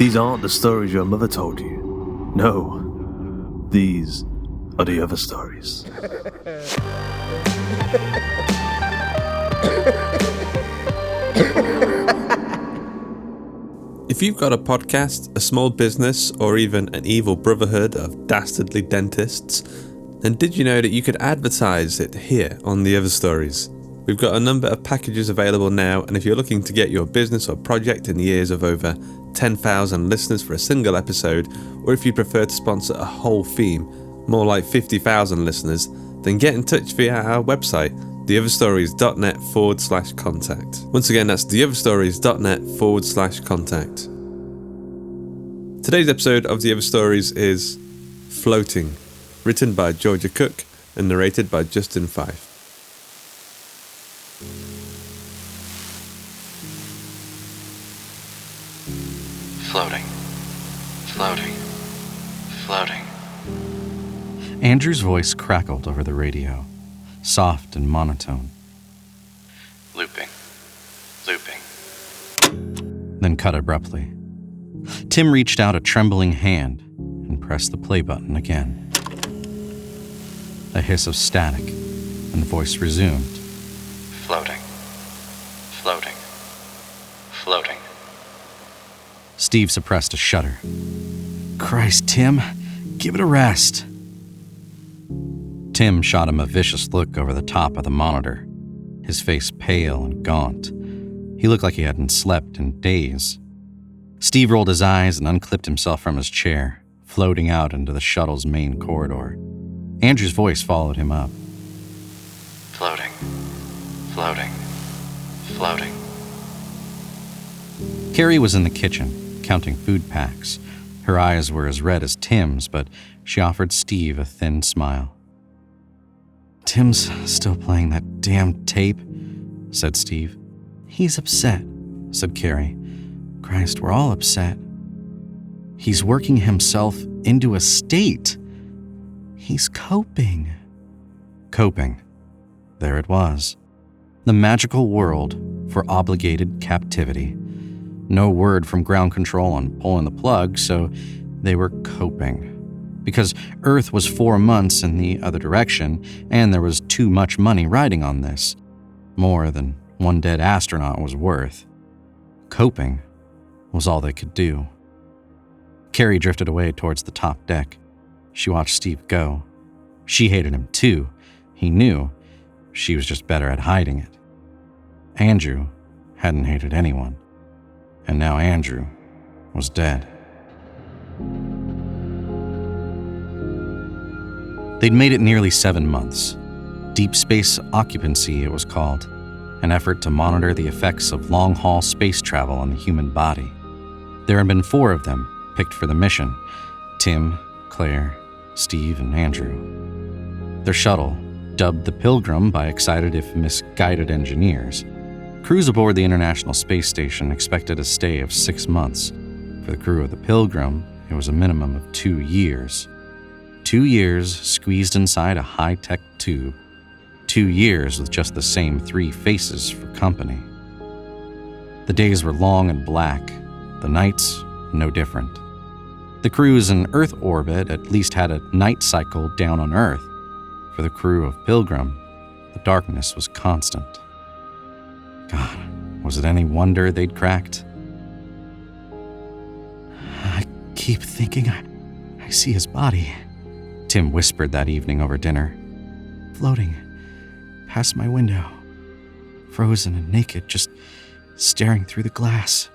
These aren't the stories your mother told you. No, these are the other stories. If you've got a podcast, a small business, or even an evil brotherhood of dastardly dentists, then did you know that you could advertise it here on The Other Stories? We've got a number of packages available now, and if you're looking to get your business or project in the ears of over 10,000 listeners for a single episode, or if you prefer to sponsor a whole theme, more like 50,000 listeners, then get in touch via our website, theotherstories.net/contact. Once again, that's theotherstories.net/contact. Today's episode of The Other Stories is Floating, written by Georgia Cook and narrated by Justin Fife. Floating, floating, floating. Andrew's voice crackled over the radio, soft and monotone. Looping, looping. Then cut abruptly. Tim reached out a trembling hand and pressed the play button again. A hiss of static, and the voice resumed. Floating, floating, floating. Steve suppressed a shudder. Christ, Tim, give it a rest. Tim shot him a vicious look over the top of the monitor, his face pale and gaunt. He looked like he hadn't slept in days. Steve rolled his eyes and unclipped himself from his chair, floating out into the shuttle's main corridor. Andrew's voice followed him up. Floating, floating, floating. Carrie was in the kitchen, counting food packs. Her eyes were as red as Tim's, but she offered Steve a thin smile. Tim's still playing that damn tape, said Steve. He's upset, said Carrie. Christ, we're all upset. He's working himself into a state. He's coping. Coping. There it was. The magical world for obligated captivity. No word from ground control on pulling the plug, so they were coping. Because Earth was 4 months in the other direction, and there was too much money riding on this. More than one dead astronaut was worth. Coping was all they could do. Carrie drifted away towards the top deck. She watched Steve go. She hated him too. He knew. She was just better at hiding it. Andrew hadn't hated anyone. And now Andrew was dead. They'd made it nearly 7 months. Deep space occupancy, it was called, an effort to monitor the effects of long-haul space travel on the human body. There had been 4 of them picked for the mission: Tim, Claire, Steve, and Andrew. Their shuttle, dubbed the Pilgrim by excited if misguided engineers. Crews aboard the International Space Station expected a stay of 6 months. For the crew of the Pilgrim, it was a minimum of 2 years. 2 years squeezed inside a high-tech tube. 2 years with just the same 3 faces for company. The days were long and black, the nights no different. The crews in Earth orbit at least had a night cycle down on Earth. For the crew of Pilgrim, the darkness was constant. God, was it any wonder they'd cracked? I keep thinking I see his body, Tim whispered that evening over dinner. Floating past my window, frozen and naked, just staring through the glass.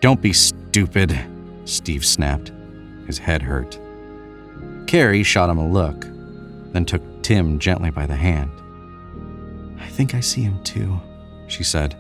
Don't be stupid, Steve snapped. His head hurt. Carrie shot him a look, then took Tim gently by the hand. I think I see him too, she said.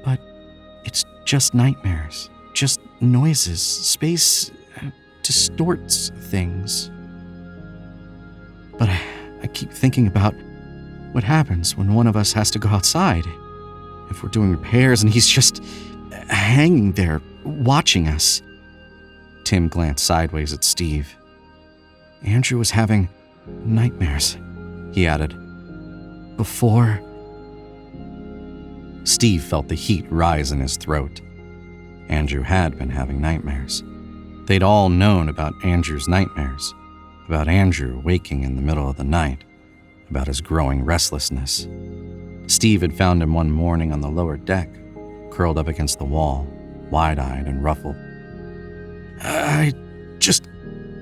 But it's just nightmares, just noises. Space distorts things. But I keep thinking about what happens when one of us has to go outside. If we're doing repairs and he's just hanging there, watching us. Tim glanced sideways at Steve. Andrew was having nightmares, he added. Before... Steve felt the heat rise in his throat. Andrew had been having nightmares. They'd all known about Andrew's nightmares, about Andrew waking in the middle of the night, about his growing restlessness. Steve had found him one morning on the lower deck, curled up against the wall, wide-eyed and ruffled. "I just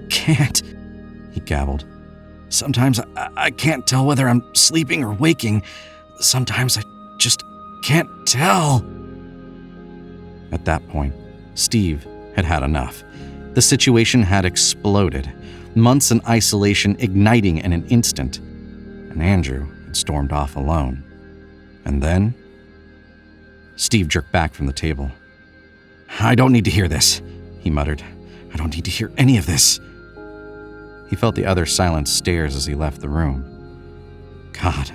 can't," he gabbled. "Sometimes I can't tell whether I'm sleeping or waking. Sometimes I just can't tell." At that point, Steve had had enough. The situation had exploded, months in isolation igniting in an instant, and Andrew had stormed off alone. And then, Steve jerked back from the table. "I don't need to hear this," he muttered. "I don't need to hear any of this." He felt the other silent stares as he left the room. God,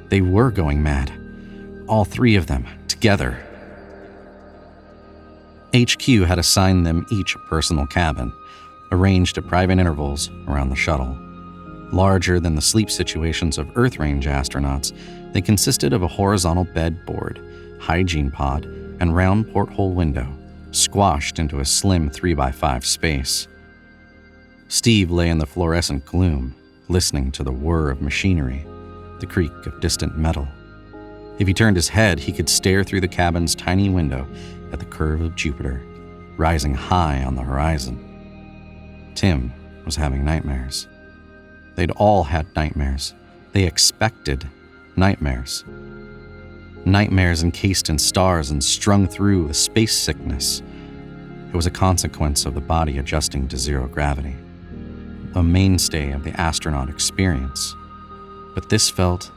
they were going mad. All three of them, together. HQ had assigned them each a personal cabin, arranged at private intervals around the shuttle. Larger than the sleep situations of Earth-range astronauts, they consisted of a horizontal bed board, hygiene pod, and round porthole window, squashed into a slim 3x5 space. Steve lay in the fluorescent gloom, listening to the whir of machinery, the creak of distant metal. If he turned his head, he could stare through the cabin's tiny window at the curve of Jupiter, rising high on the horizon. Tim was having nightmares. They'd all had nightmares. They expected nightmares. Nightmares encased in stars and strung through with space sickness. It was a consequence of the body adjusting to zero gravity, a mainstay of the astronaut experience. But this felt...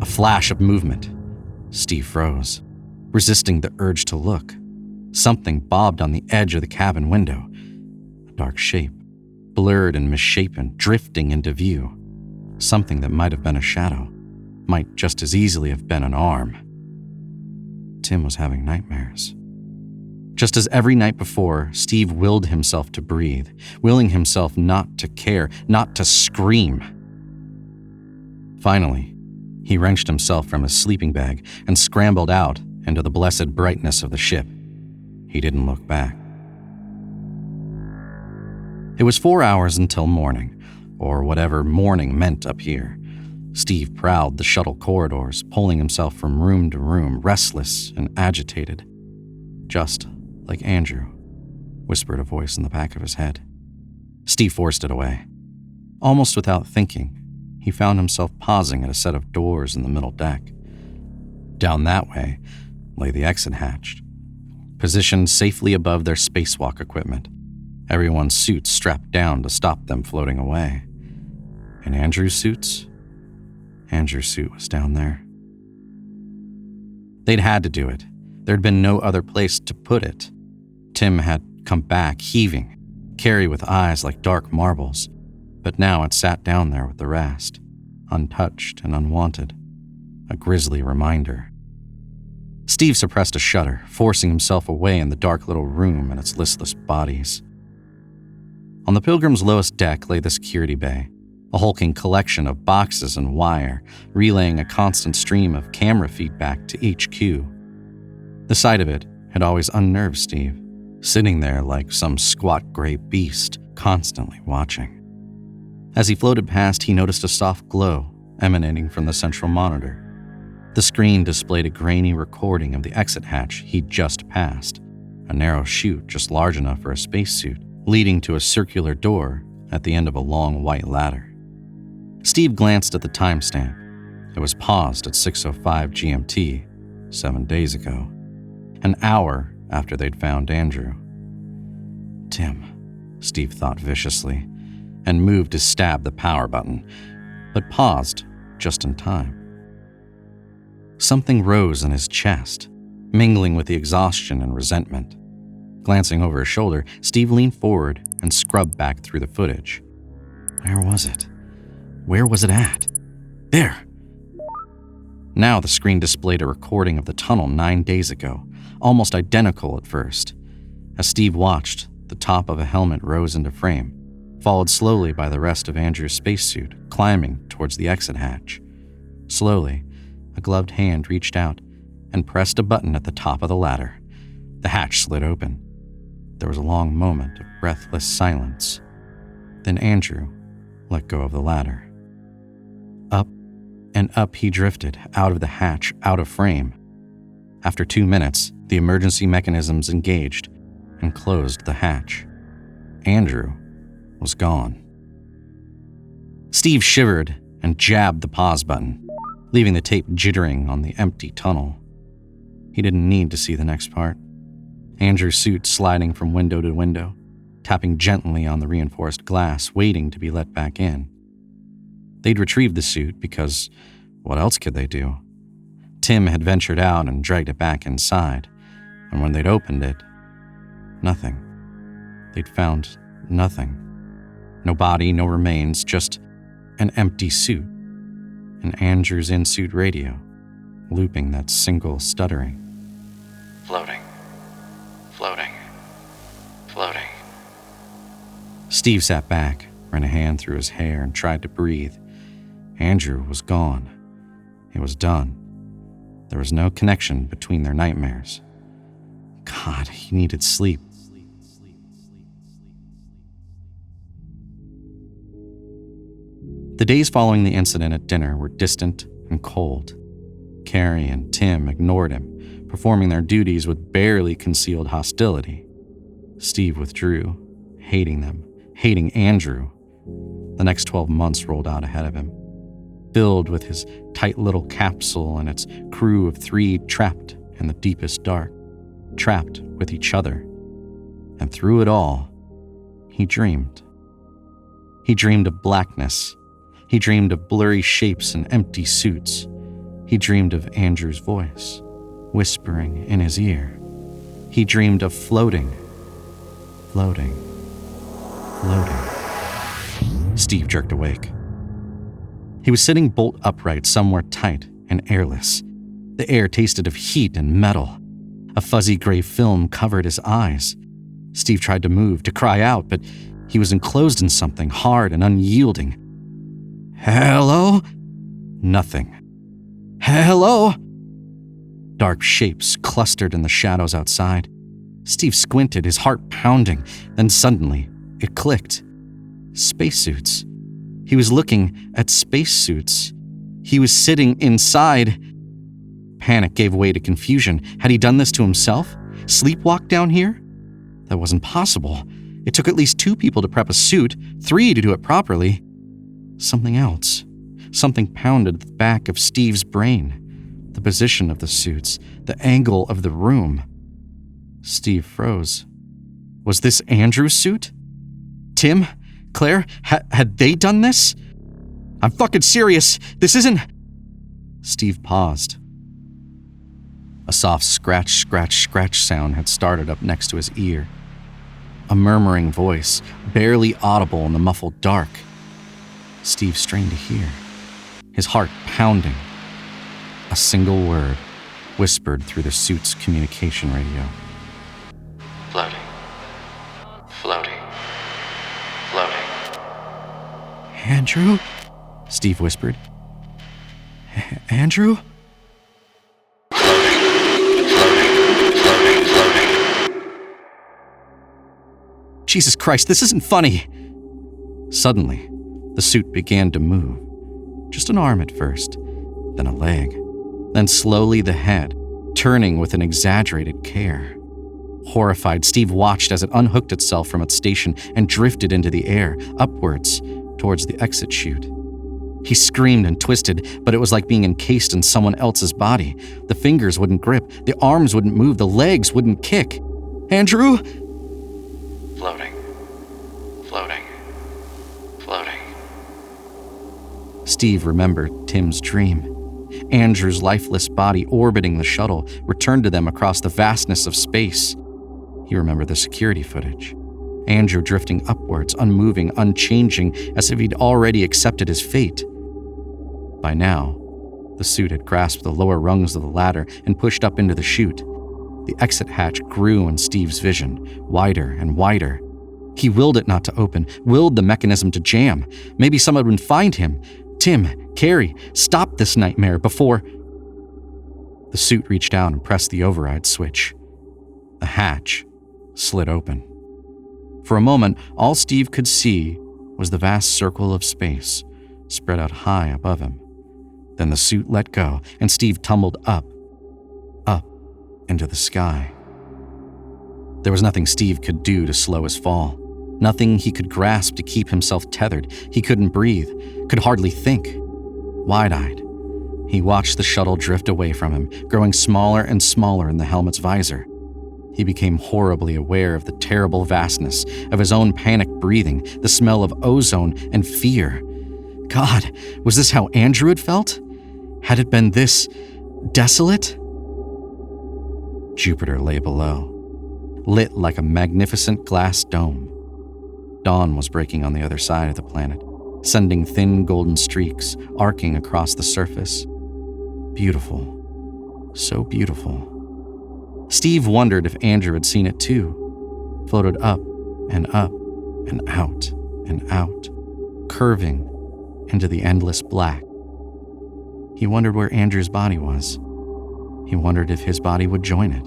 a flash of movement. Steve froze, resisting the urge to look. Something bobbed on the edge of the cabin window. A dark shape, blurred and misshapen, drifting into view. Something that might have been a shadow, might just as easily have been an arm. Tim was having nightmares. Just as every night before, Steve willed himself to breathe, willing himself not to care, not to scream. Finally, he wrenched himself from his sleeping bag and scrambled out into the blessed brightness of the ship. He didn't look back. It was 4 hours until morning, or whatever morning meant up here. Steve prowled the shuttle corridors, pulling himself from room to room, restless and agitated. "Just like Andrew," whispered a voice in the back of his head. Steve forced it away. Almost without thinking, he found himself pausing at a set of doors in the middle deck. Down that way lay the exit hatch, positioned safely above their spacewalk equipment, everyone's suits strapped down to stop them floating away. And Andrew's suits? Andrew's suit was down there. They'd had to do it. There'd been no other place to put it. Tim had come back heaving, Carrie with eyes like dark marbles, but now it sat down there with the rest, untouched and unwanted, a grisly reminder. Steve suppressed a shudder, forcing himself away in the dark little room and its listless bodies. On the Pilgrim's lowest deck lay the security bay, a hulking collection of boxes and wire, relaying a constant stream of camera feedback to HQ. The sight of it had always unnerved Steve, sitting there like some squat gray beast, constantly watching. As he floated past, he noticed a soft glow emanating from the central monitor. The screen displayed a grainy recording of the exit hatch he'd just passed, a narrow chute just large enough for a spacesuit, leading to a circular door at the end of a long white ladder. Steve glanced at the timestamp. It was paused at 6:05 GMT, 7 days ago, an hour after they'd found Andrew. Tim, Steve thought viciously, and moved to stab the power button, but paused just in time. Something rose in his chest, mingling with the exhaustion and resentment. Glancing over his shoulder, Steve leaned forward and scrubbed back through the footage. Where was it? Where was it at? There! Now the screen displayed a recording of the tunnel 9 days ago, almost identical at first. As Steve watched, the top of a helmet rose into frame, followed slowly by the rest of Andrew's spacesuit, climbing towards the exit hatch. Slowly, a gloved hand reached out and pressed a button at the top of the ladder. The hatch slid open. There was a long moment of breathless silence. Then Andrew let go of the ladder. Up and up he drifted, out of the hatch, out of frame. After 2 minutes, the emergency mechanisms engaged and closed the hatch. Andrew was gone. Steve shivered and jabbed the pause button, leaving the tape jittering on the empty tunnel. He didn't need to see the next part. Andrew's suit sliding from window to window, tapping gently on the reinforced glass, waiting to be let back in. They'd retrieved the suit because what else could they do? Tim had ventured out and dragged it back inside, and when they'd opened it, nothing. They'd found nothing. No body, no remains, just an empty suit, and Andrew's in-suit radio, looping that single stuttering. Floating. Floating. Floating. Steve sat back, ran a hand through his hair, and tried to breathe. Andrew was gone. It was done. There was no connection between their nightmares. God, he needed sleep. The days following the incident at dinner were distant and cold. Carrie and Tim ignored him, performing their duties with barely concealed hostility. Steve withdrew, hating them, hating Andrew. The next 12 months rolled out ahead of him, filled with his tight little capsule and its crew of 3 trapped in the deepest dark, trapped with each other. And through it all, he dreamed. He dreamed of blackness. He dreamed of blurry shapes and empty suits. He dreamed of Andrew's voice, whispering in his ear. He dreamed of floating, floating, floating. Steve jerked awake. He was sitting bolt upright somewhere tight and airless. The air tasted of heat and metal. A fuzzy gray film covered his eyes. Steve tried to move, to cry out, but he was enclosed in something hard and unyielding. Hello? Nothing. Hello? Dark shapes clustered in the shadows outside. Steve squinted, his heart pounding. Then suddenly, it clicked. Spacesuits. He was looking at spacesuits. He was sitting inside. Panic gave way to confusion. Had he done this to himself? Sleepwalk down here? That wasn't possible. It took at least 2 people to prep a suit, 3 to do it properly. Something else. Something pounded at the back of Steve's brain. The position of the suits, the angle of the room. Steve froze. Was this Andrew's suit? Tim? Claire? Had they done this? I'm fucking serious. This isn't... Steve paused. A soft scratch, scratch, scratch sound had started up next to his ear. A murmuring voice, barely audible in the muffled dark. Steve strained to hear, his heart pounding. A single word whispered through the suit's communication radio. Floating. Floating. Floating. Andrew? Steve whispered. Andrew? Jesus Christ, this isn't funny. Suddenly, the suit began to move. Just an arm at first, then a leg, then slowly the head, turning with an exaggerated care. Horrified, Steve watched as it unhooked itself from its station and drifted into the air, upwards, towards the exit chute. He screamed and twisted, but it was like being encased in someone else's body. The fingers wouldn't grip, the arms wouldn't move, the legs wouldn't kick. Andrew? Floating. Floating. Floating. Steve remembered Tim's dream. Andrew's lifeless body orbiting the shuttle returned to them across the vastness of space. He remembered the security footage. Andrew drifting upwards, unmoving, unchanging, as if he'd already accepted his fate. By now, the suit had grasped the lower rungs of the ladder and pushed up into the chute. The exit hatch grew in Steve's vision, wider and wider. He willed it not to open, willed the mechanism to jam. Maybe someone would find him. Tim, Carrie, stop this nightmare before... The suit reached out and pressed the override switch. The hatch slid open. For a moment, all Steve could see was the vast circle of space spread out high above him. Then the suit let go, and Steve tumbled up into the sky. There was nothing Steve could do to slow his fall. Nothing he could grasp to keep himself tethered. He couldn't breathe, could hardly think. Wide-eyed, he watched the shuttle drift away from him, growing smaller and smaller in the helmet's visor. He became horribly aware of the terrible vastness of his own panicked breathing, the smell of ozone and fear. God, was this how Andrew had felt? Had it been this desolate? Jupiter lay below, lit like a magnificent glass dome. Dawn was breaking on the other side of the planet, sending thin golden streaks arcing across the surface. Beautiful. So beautiful. Steve wondered if Andrew had seen it too. Floated up and out, curving into the endless black. He wondered where Andrew's body was. He wondered if his body would join it.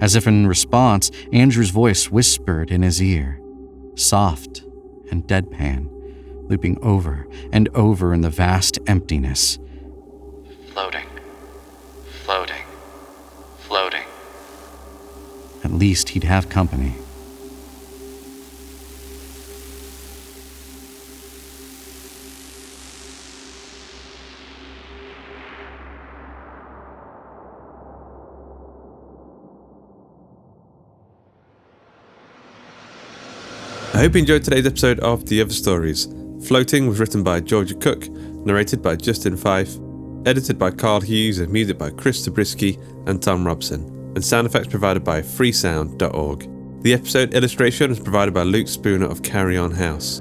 As if in response, Andrew's voice whispered in his ear, soft and deadpan, looping over and over in the vast emptiness. Floating. Floating. Floating. At least he'd have company. I hope you enjoyed today's episode of The Other Stories. Floating was written by Georgia Cook, narrated by Justin Fife, edited by Carl Hughes, and music by Chris Zabriskie and Tom Robson, and sound effects provided by freesound.org. The episode illustration was provided by Luke Spooner of Carry On House.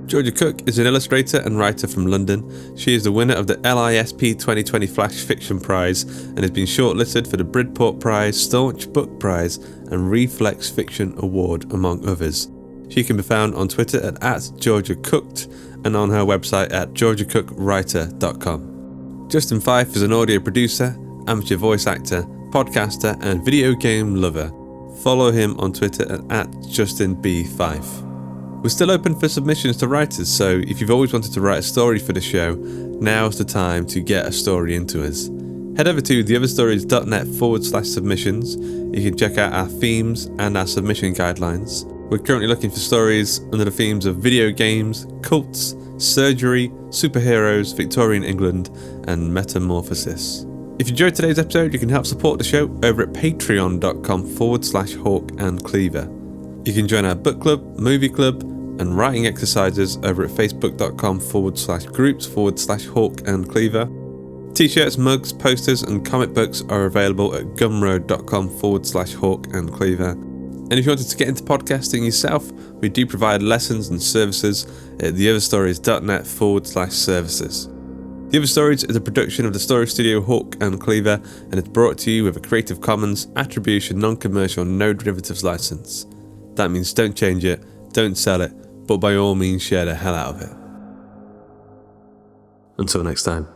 Georgia Cook is an illustrator and writer from London. She is the winner of the LISP 2020 Flash Fiction Prize and has been shortlisted for the Bridport Prize, Staunch Book Prize, and Reflex Fiction Award, among others. She can be found on Twitter at @GeorgiaCooked and on her website at georgiacookWriter.com. Justin Fife is an audio producer, amateur voice actor, podcaster, and video game lover. Follow him on Twitter at @JustinB5. We're still open for submissions to writers, so if you've always wanted to write a story for the show, now's the time to get a story into us. Head over to theotherstories.net/submissions. You can check out our themes and our submission guidelines. We're currently looking for stories under the themes of video games, cults, surgery, superheroes, Victorian England, and metamorphosis. If you enjoyed today's episode, you can help support the show over at patreon.com/hawkandcleaver. You can join our book club, movie club, and writing exercises over at facebook.com/groups/hawkandcleaver. T-shirts, mugs, posters, and comic books are available at gumroad.com/hawkandcleaver. And if you wanted to get into podcasting yourself, we do provide lessons and services at theotherstories.net/services. The Other Stories is a production of the story studio Hawk and Cleaver, and it's brought to you with a Creative Commons Attribution Non-Commercial No Derivatives license. That means don't change it, don't sell it, but by all means share the hell out of it. Until next time.